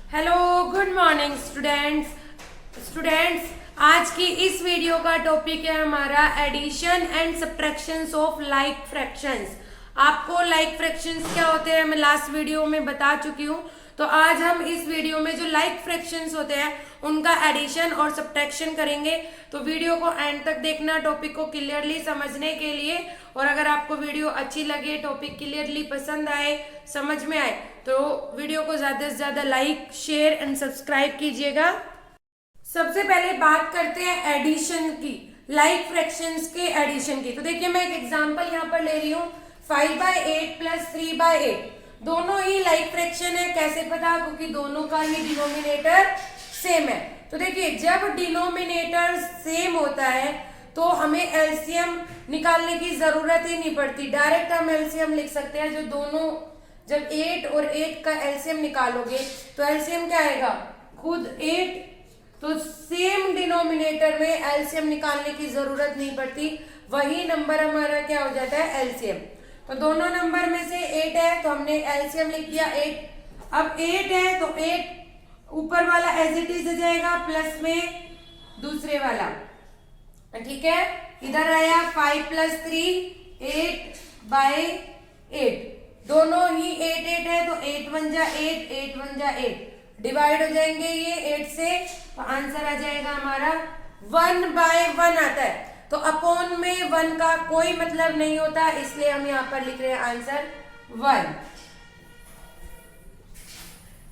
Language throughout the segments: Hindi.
हेलो गुड मॉर्निंग स्टूडेंट्स आज की इस वीडियो का टॉपिक है हमारा addition and subtractions of like fractions. आपको लाइक फ्रैक्शंस क्या होते हैं मैं लास्ट वीडियो में बता चुकी हूँ। तो आज हम इस वीडियो में जो लाइक फ्रैक्शंस होते हैं उनका एडिशन और सब्ट्रैक्शन करेंगे। तो वीडियो को एंड तक देखना टॉपिक को क्लियरली समझने के लिए। और अगर आपको वीडियो अच्छी लगे, टॉपिक क्लियरली पसंद आए, समझ में आए तो वीडियो को ज्यादा से ज्यादा लाइक, शेयर एंड सब्सक्राइब कीजिएगा। सबसे पहले बात करते हैं एडिशन की, लाइक फ्रैक्शंस के एडिशन की। तो देखिए मैं एक एग्जांपल यहाँ पर ले रही हूँ 5/8 प्लस 3/8। दोनों ही लाइक फ्रैक्शन है। कैसे पता? क्योंकि दोनों का ही डिनोमिनेटर सेम है। तो देखिए जब डिनोमिनेटर सेम होता है तो हमें एलसीएम निकालने की जरूरत ही नहीं पड़ती, डायरेक्ट हम एलसीएम लिख सकते हैं। जो दोनों जब 8 और 8 का एलसीएम निकालोगे तो एलसीएम क्या आएगा? खुद 8। तो सेम डिनोमिनेटर में एलसीएम निकालने की जरूरत नहीं पड़ती, वही नंबर हमारा क्या हो जाता है? एलसीएम। तो दोनों नंबर में से 8 है तो हमने एलसीएम लिख दिया 8। अब 8 है तो 8 ऊपर वाला एज इट इज हो जाएगा, प्लस में दूसरे वाला, ठीक है। इधर आया 5 + 3 8/8। दोनों ही 8 8 है तो 8 1 जा 8, 8 1 जा 8। डिवाइड हो जाएंगे ये 8 से, तो आंसर आ जाएगा हमारा 1/1 आता है। तो अपॉन में 1 का कोई मतलब नहीं होता, इसलिए हम यहाँ पर लिख रहे हैं आंसर 1।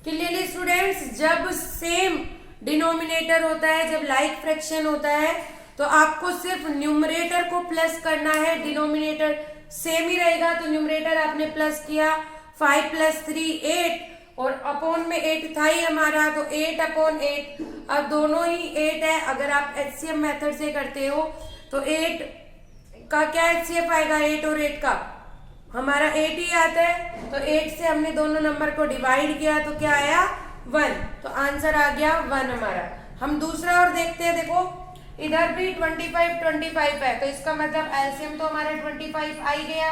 क्लियरली स्टूडेंट्स, जब सेम डिनोमिनेटर होता है, जब लाइक फ्रैक्शन होता है तो आपको सिर्फ न्यूमरेटर को प्लस करना है, डिनोमिनेटर सेम ही रहेगा। तो न्यूमरेटर आपने प्लस किया 5 + 3 8 और अपॉन में 8 था ही हमारा, तो 8/8। अब दोनों ही 8 है। अगर आप एचसीएफ मेथड से करते हो तो 8 का क्या एचसीएफ आएगा? 8 और 8 का हमारा 8 ही आता है। तो 8 से हमने दोनों नंबर को डिवाइड किया तो क्या आया? 1। तो आंसर आ गया 1 हमारा। हम दूसरा और देखते हैं। देखो इधर भी 25 है तो इसका मतलब एलसीएम तो हमारा 25 आ ही गया।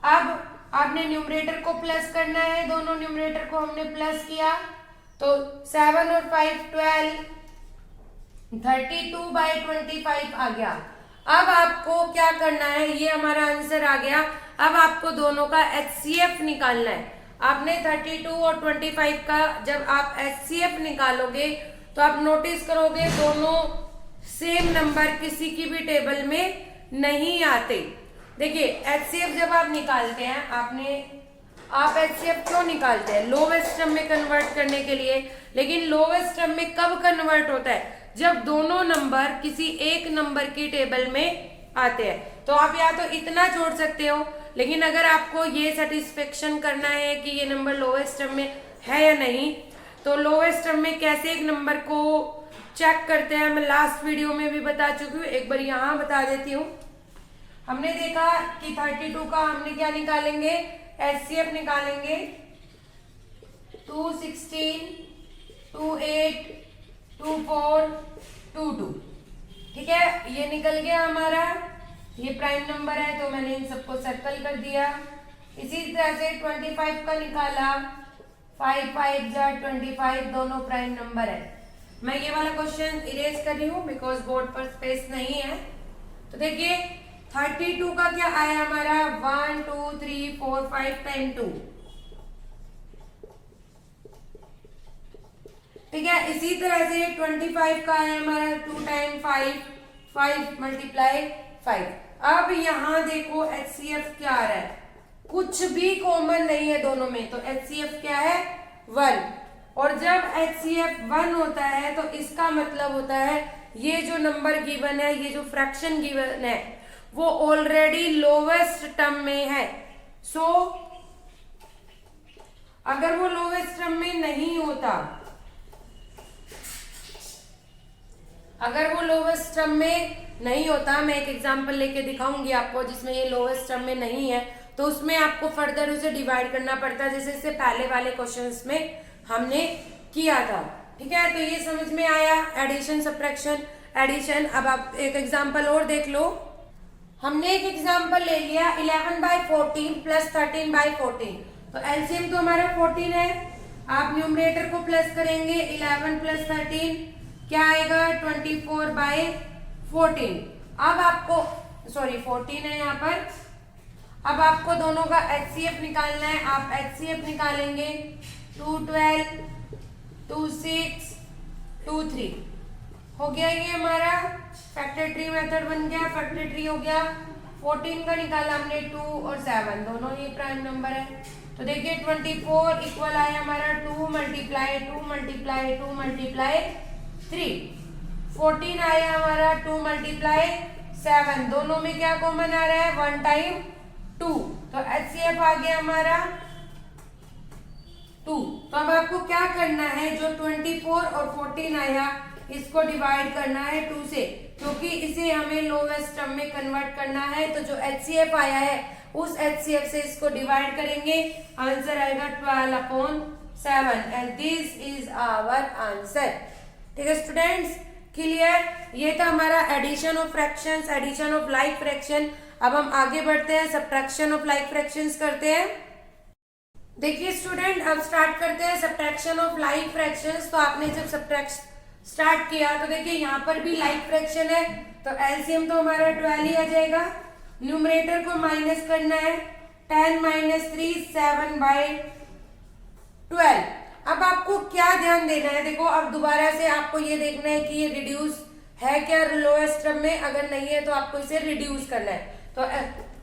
अब आपने न्यूमरेटर को प्लस करना है, दोनों न्यूमरेटर को हमने प्लस किया तो 7 और 5 12, 32/25 आ गया। अब आपको क्या करना है? ये हमारा आंसर आ गया। अब आपको दोनों का एचसीएफ निकालना है। आपने 32 और 25 का जब आप एचसीएफ निकालोगे तो आप नोटिस करोगे दोनों सेम नंबर किसी की भी टेबल में नहीं आते। देखिए एचसीएफ जब आप निकालते हैं, आप एचसीएफ क्यों निकालते हैं? लोवेस्ट टर्म में कन्वर्ट करने के लिए। लेकिन लोवेस्ट टर्म में कब कन्वर्ट होता है? जब दोनों नंबर किसी एक नंबर की टेबल में आते हैं। तो आप या तो इतना जोड़ सकते हो, लेकिन अगर आपको ये सेटिस्फेक्शन करना है कि ये नंबर लोवेस्ट टर्म में है या नहीं, तो लोवेस्ट टर्म में कैसे एक नंबर को चेक करते हैं मैं लास्ट वीडियो में भी बता चुकी हूँ, एक बार यहाँ बता देती हूँ। हमने देखा कि 32 का हमने क्या निकालेंगे? एचसीएफ निकालेंगे 2 16 2 8 2 4 2 2, ठीक है। ये निकल गया हमारा, ये प्राइम नंबर है तो मैंने इन सबको सर्कल कर दिया। इसी तरह से 25 का निकाला, 5 5 जा 25, दोनों प्राइम नंबर है। मैं ये वाला क्वेश्चन इरेज कर रही हूँ बिकॉज बोर्ड पर स्पेस नहीं है। तो देखिए 32 का क्या आया हमारा? 1 2 3 4 5 टाइम 2, ठीक है। इसी तरह से 25 का आया हमारा 2 टाइम 5, 5 × 5। अब यहाँ देखो एचसीएफ क्या आ रहा है? कुछ भी कॉमन नहीं है दोनों में, तो एचसीएफ क्या है? 1। और जब एचसीएफ 1 होता है तो इसका मतलब होता है ये जो नंबर गिवन है, ये जो फ्रैक्शन गिवन है वो ऑलरेडी लोवेस्ट टर्म में है। सो अगर वो लोवेस्ट टर्म में नहीं होता, मैं एक एग्जांपल लेके दिखाऊंगी आपको जिसमें ये लोवेस्ट टर्म में नहीं है, तो उसमें आपको फर्दर उसे डिवाइड करना पड़ता है, जैसे इससे पहले वाले क्वेश्चंस में हमने किया था, ठीक है। तो ये समझ में आया एडिशन सब्ट्रैक्शन एडिशन। अब आप एक एग्जांपल और देख लो। हमने एक एग्जांपल ले लिया 11/14 + 13/14। तो एलसीएम तो हमारा 14 है, आप न्यूमरेटर को प्लस करेंगे 11 प्लस 13 क्या आएगा 24/14। अब आपको 14 है यहाँ पर। अब आपको दोनों का HCF निकालना है। आप HCF निकालेंगे 2 12 2 6 2 3 हो गया। ये हमारा फैक्टर ट्री मेथड बन गया। फैक्टर ट्री हो गया। 14 का निकाला हमने 2 और 7 दोनों ये प्राइम नंबर है। तो देखिए 24 इक्वल आया हमारा 2 मल्टीप्लाई 2 मल्टीप्लाई 2 मल्टीप्लाई 3। 14 आया हमारा 2 मल्टीप्लाई 7 दोनों में क्या कॉमन आ रहा है 1 टाइम 2 तो HCF आ गया हमारा 2। तो अब आपको क्या करना है जो 24 और 14 आया इसको डिवाइड करना है 2 से क्योंकि इसे हमें लोवेस्ट टर्म में कन्वर्ट करना है। तो जो HCF आया है उस HCF से इसको डिवाइड करेंगे आंसर आएगा 12/7 and this is our answer. ठीक है स्टूडेंट्स क्लियर। ये था हमारा addition of fractions, addition of like fraction. अब हम आगे बढ़ते हैं सब्ट्रैक्शन ऑफ लाइक फ्रैक्शंस करते हैं। देखिए स्टूडेंट अब स्टार्ट करते हैं सब्ट्रैक्शन ऑफ लाइक फ्रैक्शंस। तो आपने जब सब्ट्रैक्शन स्टार्ट किया तो देखिए यहाँ पर भी लाइक फ्रैक्शन है तो एलसीएम तो हमारा 12 ही आ जाएगा। न्यूमरेटर को माइनस करना है 10 - 3 7/12। अब आपको क्या ध्यान देना है देखो अब दोबारा से आपको ये देखना है कि ये रिड्यूस है क्या लोएस्ट टर्म में। अगर नहीं है तो आपको इसे रिड्यूस करना है। तो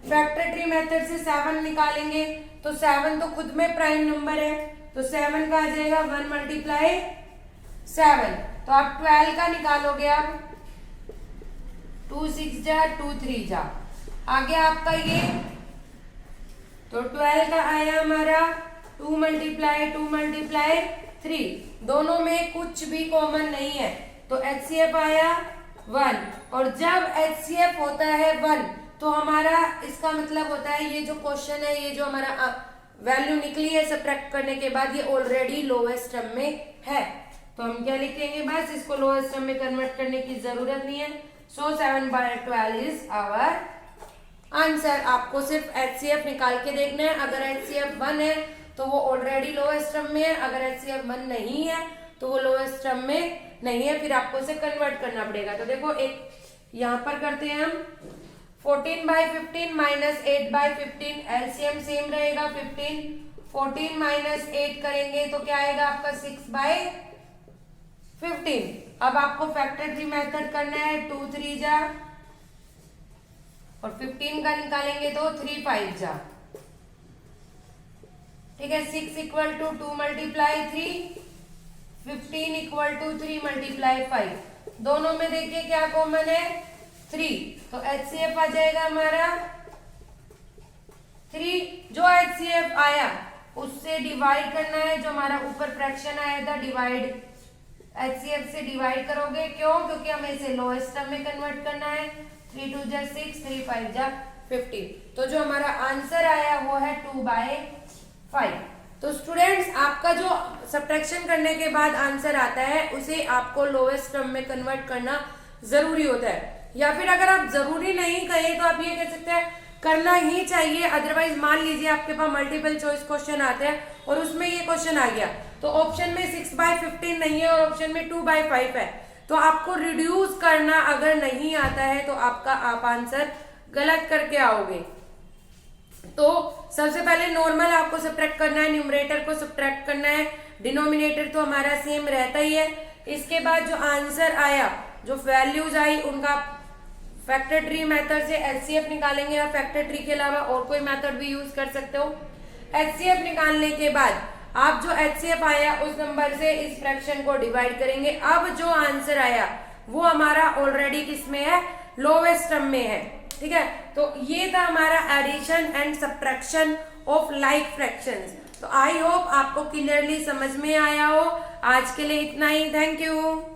फैक्टर ट्री मेथड से 7 निकालेंगे तो 7 तो खुद में प्राइम नंबर है तो 7 का आ जाएगा 1 मल्टीप्लाई 7। तो आप 12 का निकालोगे आप 2 6 जा 2 3 जा आगे आपका ये तो 12 का आया हमारा 2 मल्टीप्लाई 2 मल्टीप्लाई 3 दोनों में कुछ भी कॉमन नहीं है तो HCF आया 1। और जब HCF होता है 1 तो हमारा इसका मतलब होता है ये जो क्वेश्चन है ये जो हमारा वैल्यू निकली है सब्ट्रैक्ट करने के बाद ये ऑलरेडी लोएस्ट टर्म में है। तो हम क्या लिखेंगे बस इसको लोएस्ट टर्म में कन्वर्ट करने की जरूरत नहीं है। सो 7/12 इज आवर आंसर। आपको सिर्फ HCF निकाल के देखना है। अगर HCF 1 है तो वो ऑलरेडी लोएस्ट टर्म में है। अगर HCF 1 नहीं है तो वो लोएस्ट टर्म में नहीं है फिर आपको इसे कन्वर्ट करना पड़ेगा। तो देखो एक यहाँ पर करते हैं हम 14/15 माइनस 8/15 एलसीएम सेम रहेगा 15। 14 माइनस 8 करेंगे तो क्या आएगा आपका 6/15। अब आपको फैक्टर ट्री मेथड करना है 2 3 जा और 15 का निकालेंगे तो 3 5 जा। ठीक है 6 = 2 मल्टीप्लाई 3 15 = 3 मल्टीप्लाई 5 दोनों में देखिए क्या कॉमन है 3 तो HCF आ जाएगा हमारा 3। जो HCF आया उससे डिवाइड करना है जो हमारा ऊपर फ्रैक्शन आया था डिवाइड HCF से डिवाइड करोगे क्यों क्योंकि हमें इसे लोएस्ट टर्म में कन्वर्ट करना है 3 2 जा 6 3 5 जा 15। तो जो हमारा आंसर आया वो है 2/5। तो स्टूडेंट्स आपका जो सब्ट्रैक्शन करने के बाद आंसर आता है उसे आपको लोएस्ट टर्म में कन्वर्ट करना जरूरी होता है। या फिर अगर आप जरूरी नहीं कहें तो आप ये कह सकते हैं करना ही चाहिए। अदरवाइज मान लीजिए आपके पास मल्टीपल चॉइस क्वेश्चन आते हैं और उसमें ये क्वेश्चन आ गया तो ऑप्शन में 6/15 नहीं है और ऑप्शन में 2/5 है तो आपको रिड्यूस करना अगर नहीं आता है तो आप आंसर गलत करके आओगे। तो सबसे पहले नॉर्मल आपको सब्ट्रैक्ट करना है, न्यूमरेटर को सब्ट्रैक्ट करना है, डिनोमिनेटर तो हमारा सेम रहता ही है। इसके बाद जो आंसर आया जो वैल्यूज आई उनका फैक्टर ट्री मेथड से HCF निकालेंगे। आप फैक्टर ट्री के अलावा और कोई मेथड भी यूज कर सकते हो। HCF निकालने के बाद आप जो HCF आया उस नंबर से इस फ्रैक्शन को डिवाइड करेंगे। अब जो आंसर आया वो हमारा ऑलरेडी किसमें है लोवेस्ट टर्म में है। ठीक है तो ये था हमारा addition and subtraction of like fractions. तो आई होप आपको क्लियरली समझ में आया हो। आज के लिए इतना ही। Thank you.